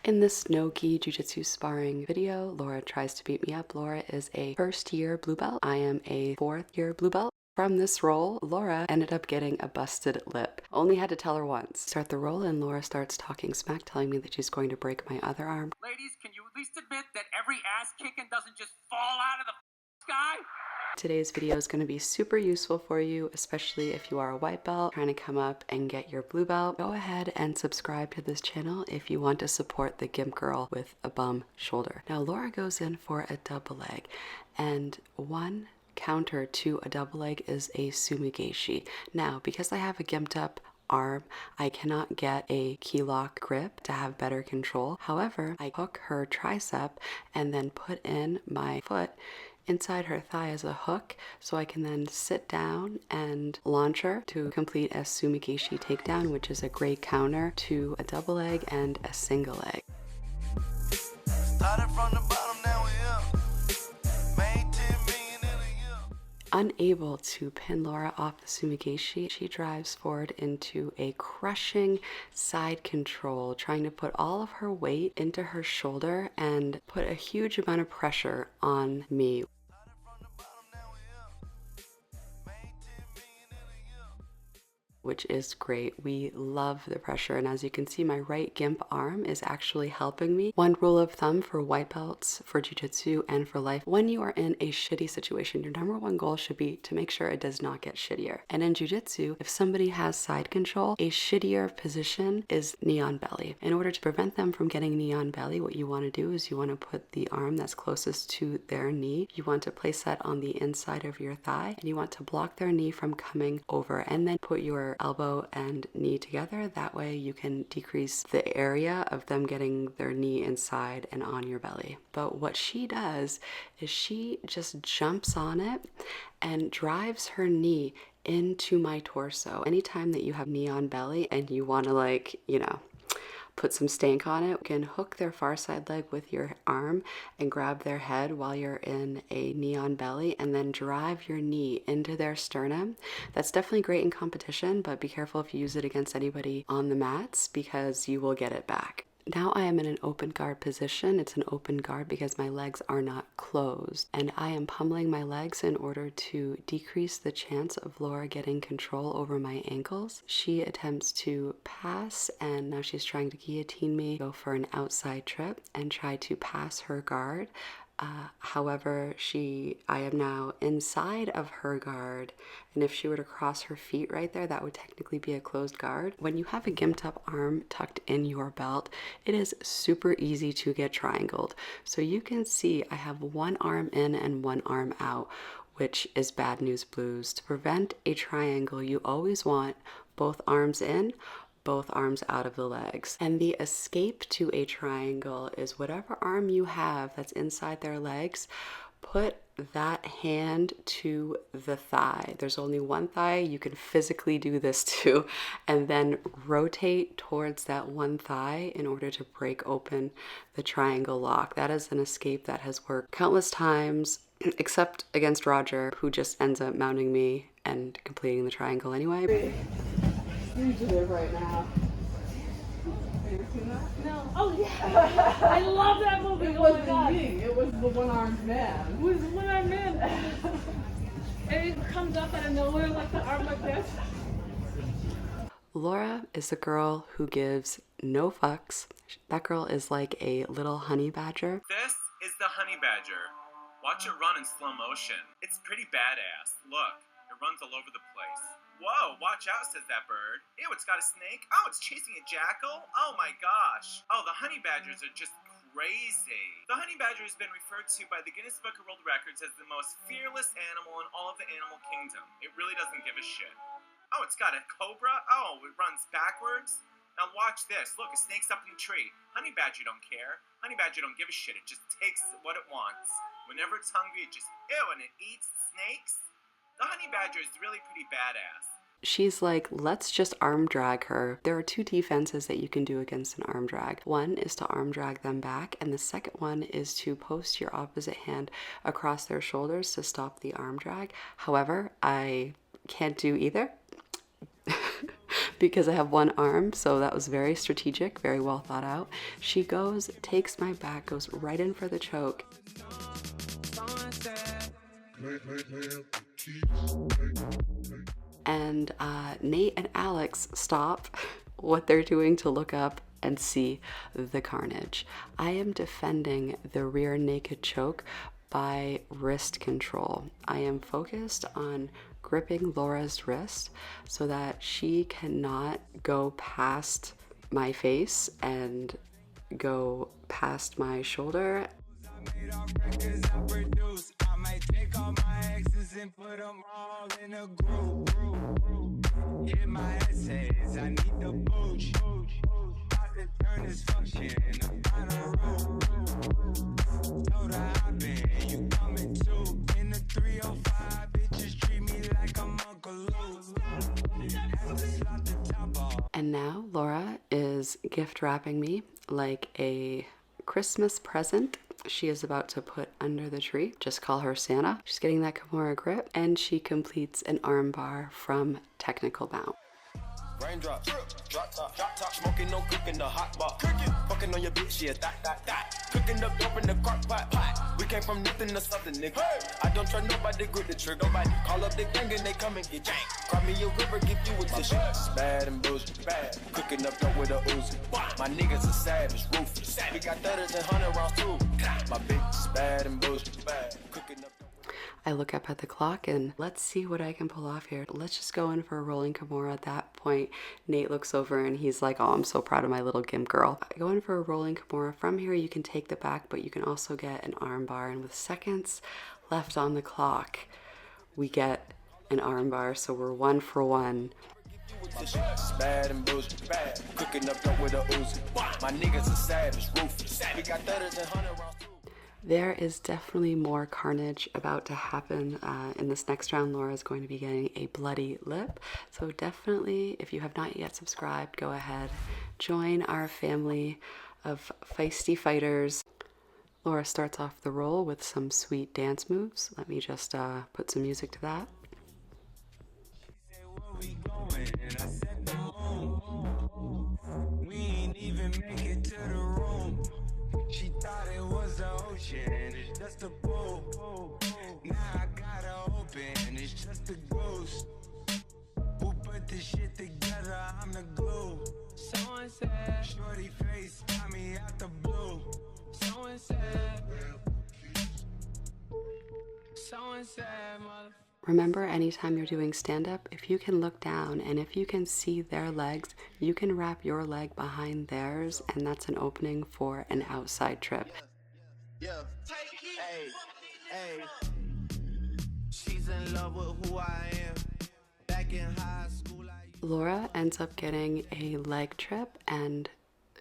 In this Nogi jiu-jitsu sparring video, Laura tries to beat me up. Laura is a first-year blue belt. I am a fourth-year blue belt. From this roll, Laura ended up getting a busted lip. Only had to tell her once. Start the roll and Laura starts talking smack, telling me that she's going to break my other arm. Ladies, can you at least admit that every ass kicking doesn't just fall out of the sky? Today's video is going to be super useful for you, especially if you are a white belt trying to come up and get your blue belt. Go ahead and subscribe to this channel if you want to support the gimp girl with a bum shoulder. Now Laura goes in for a double leg, and one counter to a double leg is a Sumi Gaeshi. Now, because I have a gimped up arm, I cannot get a key lock grip to have better control. However, I hook her tricep and then put in my foot inside her thigh as a hook, so I can then sit down and launch her to complete a Sumi Gaeshi takedown, which is a great counter to a double leg and a single leg. Started from the bottom, now we up. Made 10 million in a year. Unable to pin Laura off the Sumi Gaeshi, she drives forward into a crushing side control, trying to put all of her weight into her shoulder and put a huge amount of pressure on me. Started from the bottom, now we up. Made 10 million in a year. Which is great. We love the pressure, and as you can see, my right gimp arm is actually helping me. One rule of thumb for white belts, for jiu-jitsu, and for life: when you are in a shitty situation, your number one goal should be to make sure it does not get shittier. And in jiu-jitsu, if somebody has side control, a shittier position is knee on belly. In order to prevent them from getting knee on belly, what you want to do is you want to put the arm that's closest to their knee, you want to place that on the inside of your thigh, and you want to block their knee from coming over, and then put your elbow and knee together. That way you can decrease the area of them getting their knee inside and on your belly. But what she does is she just jumps on it and drives her knee into my torso. Anytime that you have knee on belly and you want to, put some stank on it, you can hook their far side leg with your arm and grab their head while you're in a knee on belly, and then drive your knee into their sternum. That's definitely great in competition, but be careful if you use it against anybody on the mats, because you will get it back. Now I am in an open guard position. It's an open guard because my legs are not closed, and I am pummeling my legs in order to decrease the chance of Laura getting control over my ankles. She attempts to pass, and now she's trying to guillotine me, go for an outside trip and try to pass her guard. However, I am now inside of her guard, and if she were to cross her feet right there, that would technically be a closed guard. When you have a gimped up arm tucked in your belt, it is super easy to get triangled. So you can see I have one arm in and one arm out, which is bad news blues. To prevent a triangle, you always want both arms in, both arms out of the legs. And the escape to a triangle is whatever arm you have that's inside their legs, put that hand to the thigh. There's only one thigh you can physically do this to, and then rotate towards that one thigh in order to break open the triangle lock. That is an escape that has worked countless times, except against Roger, who just ends up mounting me and completing the triangle anyway. You do it right now. Have you seen that? No. Oh yeah. I love that movie. It Oh my wasn't god. me. It was the one-armed man. It was when I'm in. And it comes up out of nowhere like the arm like this. Laura is a girl who gives no fucks. That girl is like a little honey badger. This is the honey badger. Watch it run in slow motion. It's pretty badass. Look, it runs all over the place. Whoa, watch out, says that bird. Ew, it's got a snake. Oh, it's chasing a jackal. Oh my gosh. Oh, the honey badgers are just crazy. The honey badger has been referred to by the Guinness Book of World Records as the most fearless animal in all of the animal kingdom. It really doesn't give a shit. Oh, it's got a cobra. Oh, it runs backwards. Now watch this. Look, a snake's up in the tree. Honey badger don't care. Honey badger don't give a shit. It just takes what it wants. Whenever it's hungry, it just, ew, and it eats snakes. The honey badger is really pretty badass. She's like, let's just arm drag her. There are two defenses that you can do against an arm drag. One is to arm drag them back, and the second one is to post your opposite hand across their shoulders to stop the arm drag. However, I can't do either because I have one arm, so that was very strategic, very well thought out. She goes, takes my back, goes right in for the choke. And Nate and Alex stop what they're doing to look up and see the carnage. I am defending the rear naked choke by wrist control. I am focused on gripping Laura's wrist so that she cannot go past my face and go past my shoulder. And now Laura is gift wrapping me like a Christmas present. She is about to put under the tree. Just call her Santa. She's getting that Kimura grip, and she completes an armbar from technical bound. Raindrops, drop top, smoking, no cooking, the hot pot. Fucking on your bitch, yeah, that. Cooking up dope in the crock pot. We came from nothing to something, nigga. I don't trust nobody, grip the trigger. Nobody call up the gang and they come and get janked. Grab me a river, give you a tissue. Bad and bullshit, bad. Cooking up dope with a Uzi. My niggas are savage, ruthless. We got 30s and 100 rounds too. My bitch is bad and bullshit, bad. Cooking up dope. I look up at the clock and let's see what I can pull off here. Let's just go in for a rolling Kimura. At that point, Nate looks over and he's like, oh, I'm so proud of my little gimp girl. I go in for a rolling Kimura. From here, you can take the back, but you can also get an arm bar. And with seconds left on the clock, we get an arm bar. So we're 1 for 1. Bad and bullshit, bad. Cooking up dope with a Uzi. My niggas are savage, ruthless. We got 30s and 100 rounds too. There is definitely more carnage about to happen in this next round. Laura is going to be getting a bloody lip. So definitely, if you have not yet subscribed, go ahead. Join our family of feisty fighters. Laura starts off the roll with some sweet dance moves. Let me just put some music to that. We ain't even make it to the room. She thought it was the ocean, it's just a pool. Now I gotta open, it's just a ghost. Who put this shit together? I'm the glue. Someone said, shorty face got me out the blue. Someone said, mother. Remember, anytime you're doing stand-up, if you can look down and if you can see their legs, you can wrap your leg behind theirs, and that's an opening for an outside trip. Yeah, hey, she's in love with who I am. Back in high school, Laura ends up getting a leg trip, and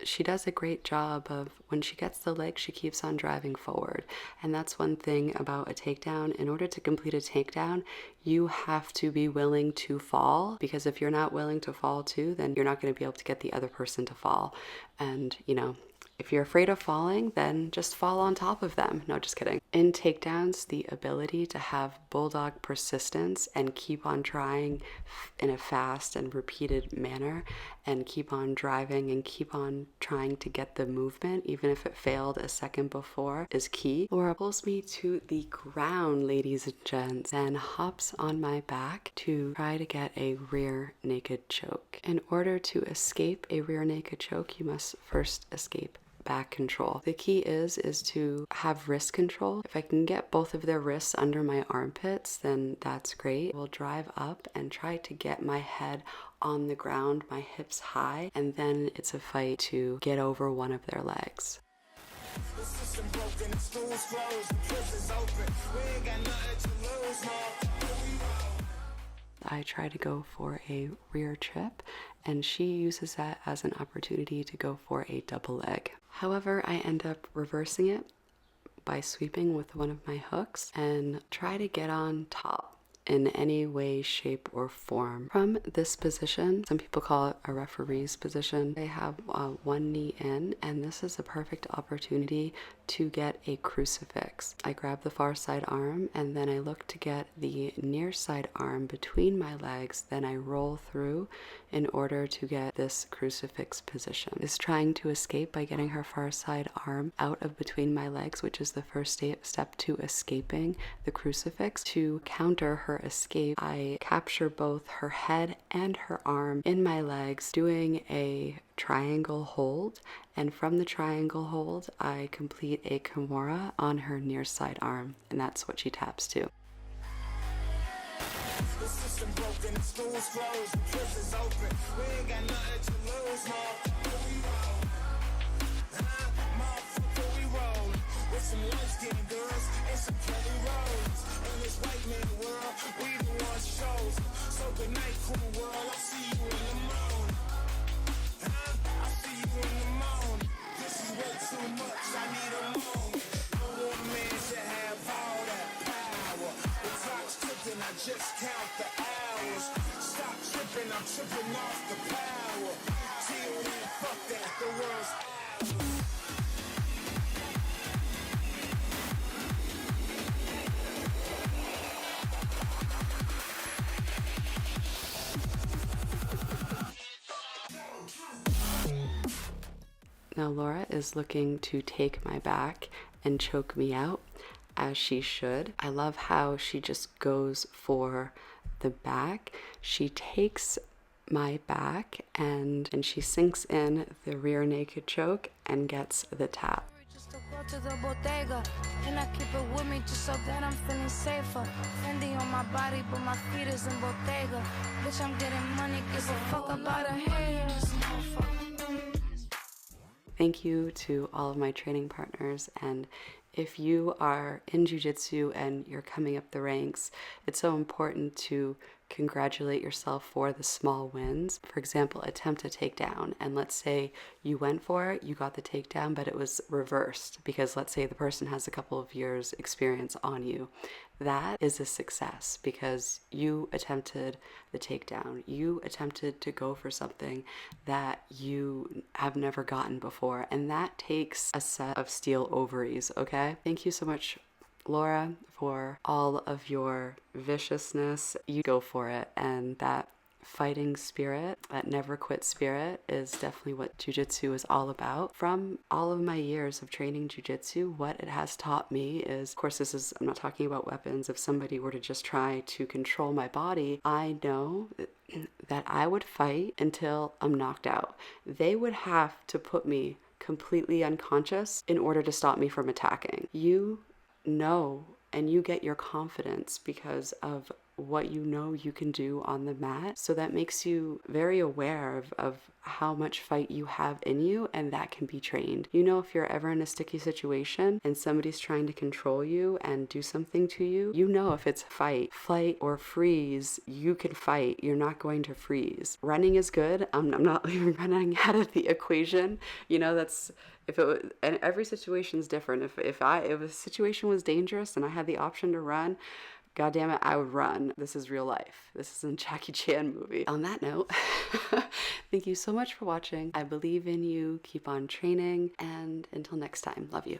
she does a great job of, when she gets the leg, she keeps on driving forward. And that's one thing about a takedown. In order to complete a takedown, you have to be willing to fall, because if you're not willing to fall too, then you're not going to be able to get the other person to fall. And, you know, if you're afraid of falling, then just fall on top of them. No, just kidding. In takedowns, the ability to have bulldog persistence and keep on trying in a fast and repeated manner and keep on driving and keep on trying to get the movement, even if it failed a second before, is key. Laura pulls me to the ground, ladies and gents, and hops on my back to try to get a rear naked choke. In order to escape a rear naked choke, you must first escape back control. The key is to have wrist control. If I can get both of their wrists under my armpits, then that's great. We'll drive up and try to get my head on the ground, my hips high, and then it's a fight to get over one of their legs. I try to go for a rear trip, and she uses that as an opportunity to go for a double leg. However, I end up reversing it by sweeping with one of my hooks and try to get on top. in any way, shape, or form. From this position, some people call it a referee's position, they have one knee in, and this is a perfect opportunity to get a crucifix. I grab the far side arm and then I look to get the near side arm between my legs, then I roll through in order to get this crucifix position. Is trying to escape by getting her far side arm out of between my legs, which is the first step to escaping the crucifix. To counter her escape, I capture both her head and her arm in my legs, doing a triangle hold, and from the triangle hold I complete a Kimura on her near side arm, and that's what she taps to. The system broken, the schools closed, the prisons open. We ain't got nothing to lose, motherfucker, we roll. Motherfucker, we roll. With some light-skinned girls and some Kelly Rose. In this white man world, we the ones chosen. So good night, cool world, I'll see you in the morning. I'll see you in the morning. This is way too much, I need a moment. No one man should have all that power. The clock's ticking, I just count the hours. Stop tripping, I'm tripping off the power. Till then, fuck that, the world's ours. Now Laura is looking to take my back and choke me out, as she should. I love how she just goes for the back. She takes my back and she sinks in the rear naked choke and gets the tap. Just to go to the bodega, and I keep it with me just so that I'm feeling safer. Fendi on my body, but my feet is in bodega. Bitch, I'm getting money, give a fuck about a haters. Thank you to all of my training partners, and if you are in jiu-jitsu and you're coming up the ranks, it's so important to congratulate yourself for the small wins. For example, attempt a takedown, and let's say you went for it, you got the takedown, but it was reversed because let's say the person has a couple of years experience on you. That is a success because you attempted the takedown. You attempted to go for something that you have never gotten before, and that takes a set of steel ovaries, okay? Thank you so much, Laura, for all of your viciousness. You go for it, and that fighting spirit, that never quit spirit, is definitely what jiu-jitsu is all about. From all of my years of training jiu-jitsu, what it has taught me is, of course, I'm not talking about weapons. If somebody were to just try to control my body, I know that I would fight until I'm knocked out. They would have to put me completely unconscious in order to stop me from attacking. You know, and you get your confidence because of what you know you can do on the mat. So that makes you very aware of how much fight you have in you, and that can be trained. You know, if you're ever in a sticky situation and somebody's trying to control you and do something to you, you know if it's fight, flight, or freeze, you can fight. You're not going to freeze. Running is good. I'm not leaving running out of the equation. You know, that's and every situation is different. If a situation was dangerous and I had the option to run, God damn it, I would run. This is real life. This isn't a Jackie Chan movie. On that note, thank you so much for watching. I believe in you. Keep on training. And until next time, love you.